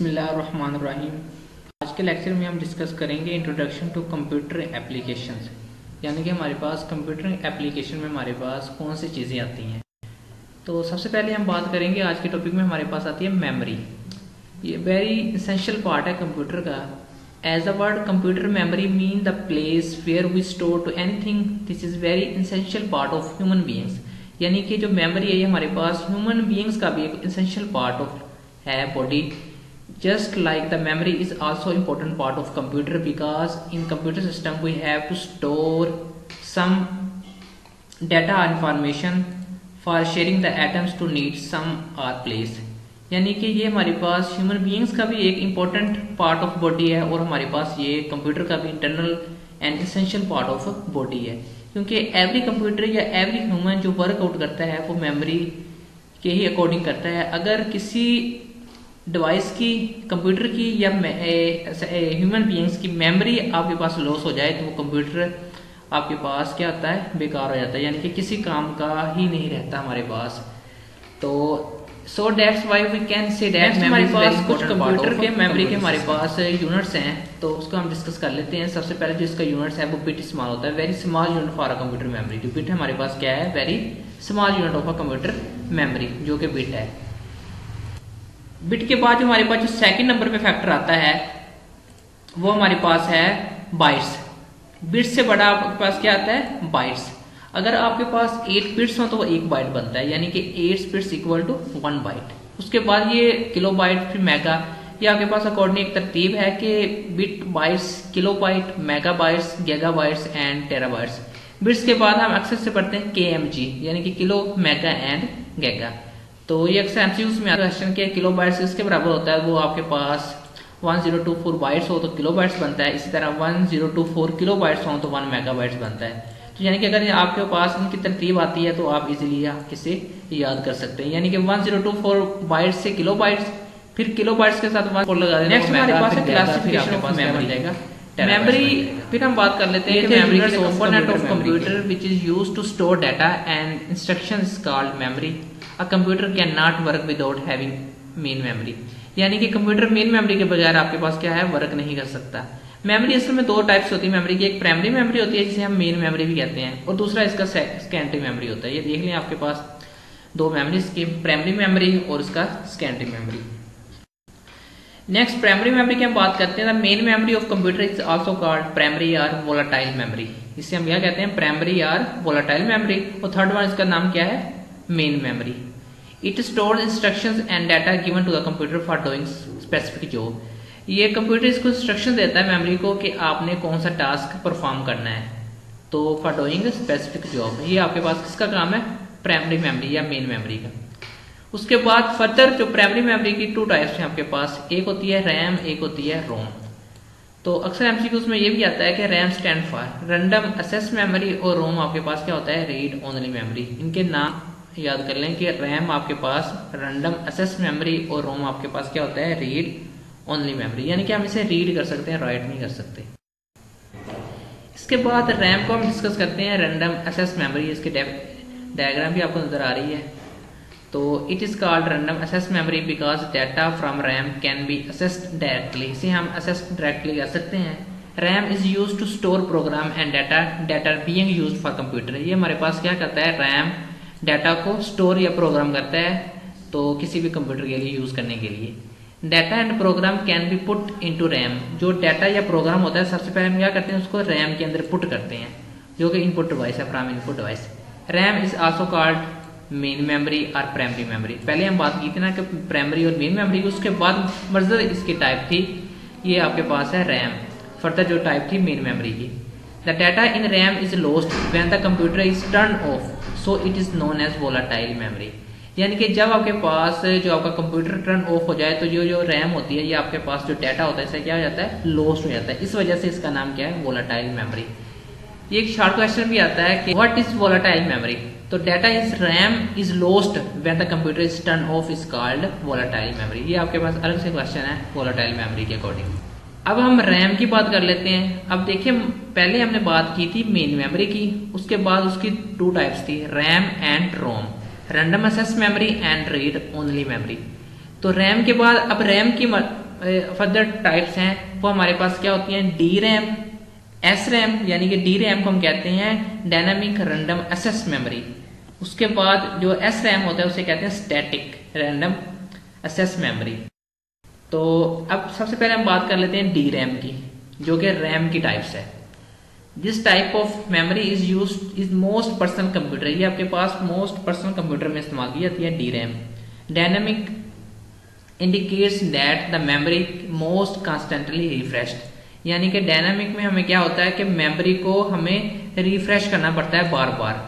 बिस्मिल्लाहिर्रहमानिर्रहीम। आज के लेक्चर में हम डिस्कस करेंगे इंट्रोडक्शन टू कंप्यूटर एप्लीकेशंस, यानी कि हमारे पास कंप्यूटर एप्लीकेशन में हमारे पास कौन सी चीज़ें आती हैं। तो सबसे पहले हम बात करेंगे आज के टॉपिक में हमारे पास आती है मेमोरी। ये वेरी इसेंशियल पार्ट है कंप्यूटर का। As the word computer memory mean the place where we store to anything. This is very essential part of human beings, यानी कि जो मेमोरी है ये हमारे पास ह्यूमन बीइंग्स का भी एक इसेंशियल पार्ट ऑफ है body. Just like the memory is also important part of computer, because in computer system we have to store some data information for sharing the atoms to need some or place। यानी कि ये हमारे पास human beings का भी एक important part of body है और हमारे पास ये कंप्यूटर का भी internal and essential part of body है, क्योंकि एवरी कंप्यूटर या एवरी ह्यूमन जो वर्कआउट करता है वो मेमोरी के ही अकॉर्डिंग करता है। अगर किसी डिवाइस की, कंप्यूटर की या ह्यूमन बीइंग्स की मेमोरी आपके पास लॉस हो जाए तो वो कंप्यूटर आपके पास क्या होता है, बेकार हो जाता है, यानी कि किसी काम का ही नहीं रहता हमारे पास। तो so that's why we can say that हमारे पास कुछ कंप्यूटर के मेमोरी के हमारे पास यूनिट्स हैं, तो उसको हम डिस्कस कर लेते हैं। सबसे पहले जो इसका यूनिट्स है वो बिट इस्तेमाल होता है। Very small unit for a computer memory. जो बिट हमारे पास क्या है, very small unit of a computer memory, जो कि बिट है। बिट के बाद जो हमारे पास जो सेकंड नंबर पे फैक्टर आता है वो हमारे पास है बाइट्स। बिट से बड़ा आपके पास क्या आता है, बाइट्स। अगर आपके पास 8 बिट्स हो तो वो 1 बाइट बनता है, यानी कि 8 बिट्स इक्वल टू 1 बाइट। उसके बाद ये किलो बाइट, फिर मेगा, ये आपके पास अकॉर्डिंग एक तरतीब है कि bit, bytes, kilo byte, mega bytes, giga bytes and tera bytes. Bits के बाद हम अक्सर से पढ़ते हैं KMG, यानी कि किलो, मेगा एंड गीगा। तो ये अक्सर एमसीक्यूज में क्वेश्चन के किलो बाइट्स इसके बराबर होता है, वो आपके पास 1024 बाइट्स हो तो किलो बाइट्स बनता है। इसी तरह 1024 किलो बाइट्स हो तो 1 मेगा बाइट्स बनता है। तो यानी कि अगर आपके पास इनकी तरतीब आती है तो आप इजीली इसे याद कर सकते हैं, यानी कि 1024 बाइट्स से किलो बाइट्स, फिर किलो बाइट्स के साथ 1 लगा दें। नेक्स्ट हमारे पास है क्लासिफिकेशन ऑफ मेमोरी जाएगा मेमोरी। फिर हम बात कर लेते हैं कि memory is component of computer which is used to store data and instructions called memory. A computer can not work without having main memory, यानी कि कंप्यूटर मेन मेमोरी के बगैर आपके पास क्या है, वर्क नहीं कर सकता। मेमोरी असल में 2 टाइप्स होती है मेमोरी की। एक प्राइमरी मेमोरी होती है जिसे हम मेन मेमोरी भी कहते हैं, और दूसरा इसका सेकेंडरी मेमोरी होता है। ये देख लें आपके पास 2 मेमोरीज की, प्राइमरी मेमोरी और इसका secondary memory. Next primary memory की हम बात करते हैं। Main memory of computer is also called primary और वोलेटाइल मेमोरी। इसे हम क्या कहते हैं, प्राइमरी और वोलेटाइल मेमोरी। और थर्ड वन इसका नाम क्या है, main memory. It store instructions and data given to the computer for doing specific job. ये कंप्यूटर इसको इंस्ट्रक्शन देता है मेमोरी को कि आपने कौन सा टास्क परफॉर्म करना है, तो फॉर डूइंग स्पेसिफिक जॉब। ये आपके पास किसका काम है, प्राइमरी मेमोरी या मेन मेमोरी का। उसके बाद फर्दर जो प्राइमरी मेमोरी की 2 टाइप्स हैं आपके पास, एक होती है रैम, एक होती है रोम। तो अक्सर एमसीक्यूज में ये भी आता है कि RAM stand for random access memory, और रोम आपके पास क्या होता है, रीड ओनली मेमोरी। इनके नाम याद कर लें कि रैम आपके पास रैंडम एक्सेस मेमोरी और रोम आपके पास क्या होता है, रीड ओनली मेमोरी, यानी कि हम इसे रीड कर सकते हैं, राइट नहीं कर सकते। इसके बाद रैम को हम डिस्कस करते हैं, रैंडम एक्सेस मेमोरी। इसके डायग्राम भी आपको नजर आ रही है। तो it is called random access memory because data from RAM can be accessed directly. इसे हम एक्सेस डायरेक्टली कर सकते हैं। RAM is used to store program and data being used for computer. ये हमारे पास क्या करता है, रैम डाटा को स्टोर या प्रोग्राम करता है, तो किसी भी कंप्यूटर के लिए यूज करने के लिए। Data and program can be put into RAM. जो डाटा या प्रोग्राम होता है सबसे पहले हम क्या करते हैं, उसको रैम के अंदर पुट करते हैं, जो कि इनपुट डिवाइस है, from input device. RAM is also called main memory और प्राइमरी मेमोरी। पहले हम बात की थी ना कि प्राइमरी और मेन मेमोरी, उसके बाद मर्जर इसकी टाइप थी, ये आपके पास है रैम। फर्दर जो टाइप थी मेन मेमोरी की। The data in RAM is lost when the computer is turn off, so it is known as volatile memory. यानी कि जब आपके पास जो आपका कंप्यूटर टर्न ऑफ हो जाए तो जो रैम होती है, ये आपके पास जो डाटा होता है इसे क्या हो जाता है, लॉस्ट हो जाता है। इस वजह से इसका नाम क्या है, वोलेटाइल मेमोरी। ये एक शॉर्ट क्वेश्चन भी आता है कि व्हाट इज वोलेटाइल मेमोरी। तो data is RAM is lost when the computer is turn of is called volatile memory. ये आपके पास अलग से क्वेश्चन है वोलेटाइल मेमोरी के अकॉर्डिंग। अब हम रैम की बात कर लेते हैं। अब देखिए, पहले हमने बात की थी मेन मेमोरी की, उसके बाद उसकी 2 टाइप्स थी, RAM and ROM, random access memory and read only memory. तो रैम के बाद अब फर्दर टाइप्स हैं वो हमारे पास क्या होती हैं, डी रैम, एस रैम, यानी कि डी रैम को हम कहते हैं डायनामिक रैंडम एक्सेस मेमोरी। उसके बाद जो एस रैम होता है उसे कहते हैं स्टैटिक रैंडम एक्सेस मेमोरी। तो अब सबसे पहले हम बात कर लेते हैं डी रैम की, जो कि रैम की टाइप्स है। This type of memory is used is most personal computer, ये आपके पास मोस्ट पर्सनल कंप्यूटर में इस्तेमाल की जाती है D RAM. Dynamic indicates that the memory most constantly refreshed, यानी कि डायनामिक में हमें क्या होता है कि मेमोरी को हमें रिफ्रेश करना पड़ता है बार बार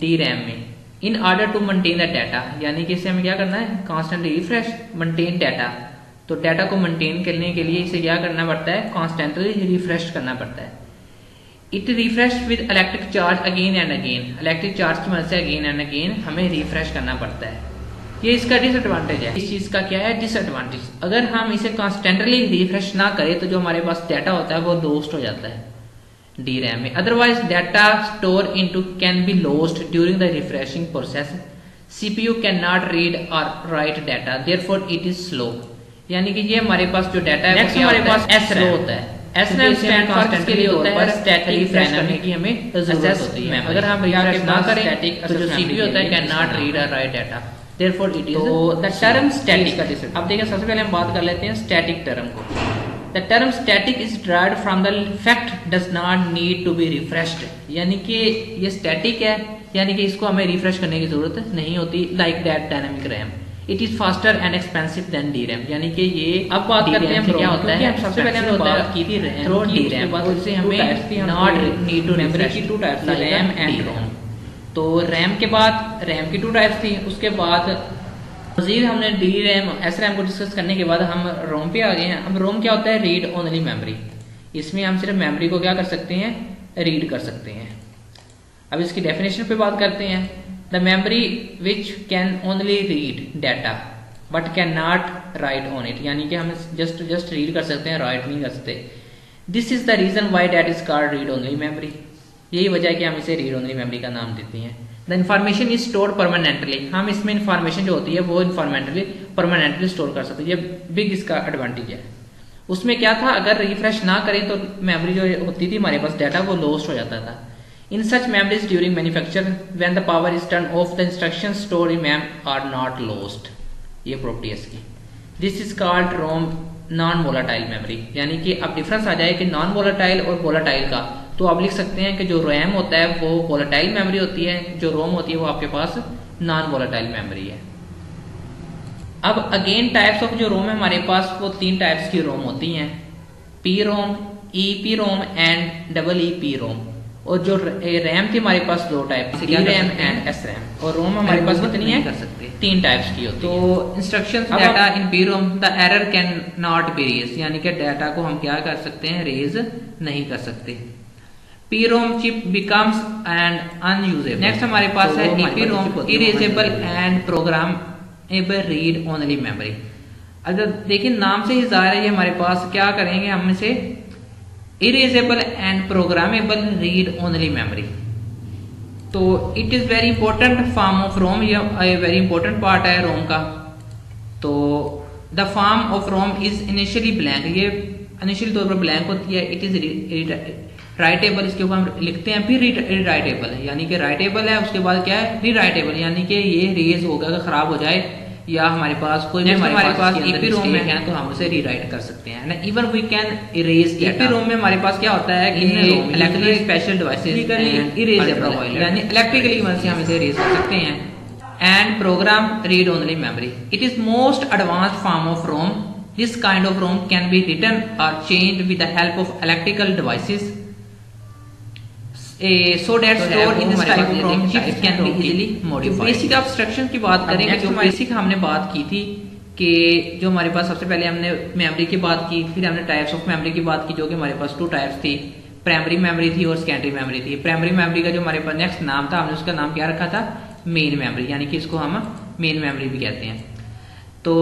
डी रैम में, in order to maintain the data, यानी कि इसे हमें क्या करना है, कॉन्स्टेंटली रिफ्रेश मेंटेन डाटा। तो डाटा को मेंटेन करने के लिए इसे क्या करना पड़ता है, कॉन्स्टेंटली रिफ्रेश करना पड़ता है। It refresh with electric charge again and again, electric charge की मदद से अगेन एंड अगेन हमें रिफ्रेश करना पड़ता है। ये इसका डिसएडवांटेज है। इस चीज का क्या है डिसएडवांटेज, अगर हम इसे कॉन्स्टेंटली रिफ्रेश ना करें तो जो हमारे पास डाटा होता है वो लॉस्ट हो जाता है डी रैम में। Otherwise data store into can be lost during the refreshing process. CPU can not read और write data, therefore it is slow, यानी कि ये हमारे पास जो डाटा है हमारे पास एस रैम होता है। एस रैम स्टैंड फॉर इसके लिए होता है स्टैटिक रिफ्रेश करने की हमें जरूरत होती है। अगर हम रिफ्रेश ना करें तो जो सीपीयू होता है कैन नॉट रीड और write data, therefore it is the term static. अब देखिए सबसे पहले हम बात कर लेते हैं स्टैटिक टर्म को। The term static is derived from the fact does not need to be refreshed, यानी कि ये स्टैटिक है, यानी कि इसको हमें रिफ्रेश करने की जरूरत नहीं होती, like that dynamic RAM. It is faster and expensive than D RAM, यानी कि ये अब बात करते हैं क्या होता है। सबसे पहले हमने बात की थी थ्रू डी रैम, उससे हमें नॉट नीड टू रिफ्रेश की 2 टाइप्स रैम एंड रोम। तो रैम के बाद रैम की 2 टाइप्स थी, उसके बाद मजीद हमने डी रैम एस रैम को डिस्कस करने के बाद हम रोम पे आ गए हैं। अब रोम क्या होता है, रीड ओनली मेमोरी, इसमें हम सिर्फ मेमोरी को क्या कर सकते हैं, रीड कर सकते हैं। अब इसकी डेफिनेशन पे बात करते हैं। The memory which can only read data but can not right on it, यानी कि हम जस्ट रीड कर सकते हैं, राइट नहीं कर सकते। This is the reason why that is called read only memory, यही वजह है कि हम इसे रीड ओनली मेमोरी का नाम देते हैं। The information is stored permanently, हम इसमें इन्फॉर्मेशन जो होती है वो परमानेंटली स्टोर कर सकते हैं, ये बिग इसका एडवांटेज है। उसमें क्या था, अगर रिफ्रेश ना करें तो मेमोरी जो होती थी हमारे पास डाटा वो लॉस्ट हो जाता था। In such memories during manufacture when the power is turn off the instruction stored in mem are not lost, ये प्रॉपर्टी है इसकी। This is called ROM non volatile memory, यानी कि अब डिफरेंस आ जाए कि नॉन वोलाटाइल और वोलाटाइल का, तो आप लिख सकते हैं कि जो रैम होता है वो वोलाटाइल मेमोरी होती है, जो रोम होती है वो आपके पास नॉन वोलाटाइल मेमोरी है। अब अगेन टाइप्स ऑफ जो रोम है हमारे पास वो 3 टाइप्स की रोम होती हैं, P ROM, E ROM and double E P ROM. और जो रैम थी हमारे पास 2 type, D RAM and S RAM, और रोम हमारे पास कितनी है, 3 टाइप्स की होती है। तो instruction data in P ROM the error can not be erase, यानी कि डाटा को हम क्या कर सकते हैं, रेज नहीं कर सकते। P ROM chip becomes and unusable. Next हमारे पास है EP ROM, erasable and programmable read only memory. अगर देखिए नाम से ही जाहिर है ये हमारे पास क्या करेंगे, हम इसे erasable and programmable read only memory. तो it is very important form of ROM, ये वेरी इंपॉर्टेंट पार्ट है रोम का। तो the form of ROM is initially blank, ये इनिशियली तौर पर ब्लैंक होती है। इट इज राइटेबल, इसके ऊपर हम लिखते हैं, फिर रीराइटेबल है, यानी कि राइटेबल है, उसके बाद क्या है रीराइटेबल, यानी कि ये रेज होगा अगर खराब हो जाए या हमारे पास कोई हमारे पास ईपी रोम में है तो हम उसे रीराइट कर सकते हैं ना। Even we can erase EP ROM में हमारे पास क्या होता है कि इलेक्ट्रिकली स्पेशल डिवाइसेस इरेजेबल, यानी इलेक्ट्रिकली मदद से हम इसे इरेज कर सकते हैं। And program read only memory, it is most advanced form of ROM. This kind of ROM can be written और changed with the help of electrical devices so that stored in this type of ROM chips can be easily modified। Basic abstraction की बात करें, जो basic हमने बात की थी कि जो हमारे पास सबसे पहले हमने मेमोरी की बात की, फिर हमने टाइप्स ऑफ मेमोरी की बात की, जो कि हमारे पास 2 टाइप्स थी, प्राइमरी मेमोरी थी और सेकेंडरी मेमोरी थी। प्राइमरी मेमोरी का जो हमारे पास नेक्स्ट नाम था, हमने उसका नाम क्या रखा था, मेन मेमोरी, यानी कि इसको हम मेन मेमोरी भी कहते हैं। तो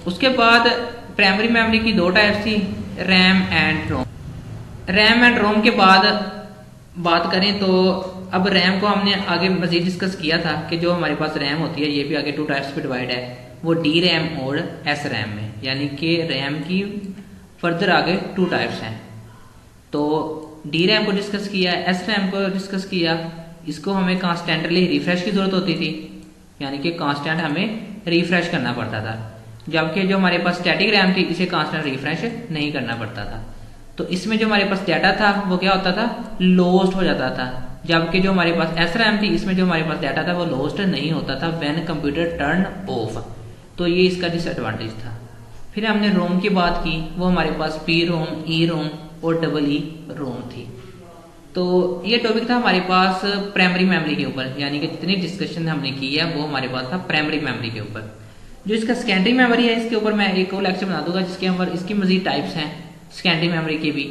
उसके बाद प्राइमरी मेमोरी की 2 टाइप्स थी, RAM and ROM. RAM and ROM के बाद बात करें तो अब रैम को हमने आगे मजीद डिस्कस किया था कि जो हमारे पास रैम होती है ये भी आगे 2 टाइप्स पे डिवाइड है, वो डी रैम और एस रैम में, यानी कि रैम की फर्दर आगे 2 टाइप्स हैं। तो डी रैम को डिस्कस किया, एस रैम को डिस्कस किया। इसको हमें कॉन्स्टेंटली रिफ्रेश की जरूरत होती थी, यानी कि कांस्टेंट हमें रिफ्रेश करना पड़ता था, जबकि जो हमारे पास स्टैटिक रैम थी इसे कांस्टेंट रिफ्रेश नहीं करना पड़ता था। तो इसमें जो हमारे पास डाटा था वो क्या होता था, लॉस्ट हो जाता था, जबकि जो हमारे पास एस रैम थी इसमें जो हमारे पास डाटा था वो लॉस्ट नहीं होता था व्हेन कंप्यूटर टर्न ऑफ। तो ये इसका डिसएडवांटेज था। फिर हमने रोम की बात की, वो हमारे पास पी रोम, ई रोम और डबल ई रोम थी। तो ये टॉपिक था हमारे पास प्राइमरी मेमोरी के ऊपर, यानी कि जितनी डिस्कशन हमने की है वो हमारे पास था प्राइमरी मेमोरी के ऊपर। जो इसका सेकेंडरी मेमोरी है इसके ऊपर मैं एक और लेक्चर बना दूंगा, जिसके अंदर इसकी मजीद टाइप्स हैं सेकेंडरी मेमोरी के भी,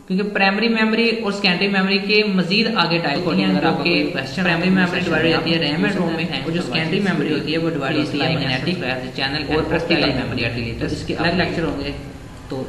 क्योंकि प्राइमरी मेमोरी और सेकेंडरी मेमोरी के मजीद आगे टाइप होती है। अगर आपके क्वेश्चन प्राइमरी मेमोरी डिवाइड हो जाती है रैम एंड रोम में, और जो सेकेंडरी मेमोरी होती है वो डिवाइड होती है मैग्नेटिक चैनल और प्रैक्टिकल मेमोरी। तो इसके अलग लेक्चर होंगे। तो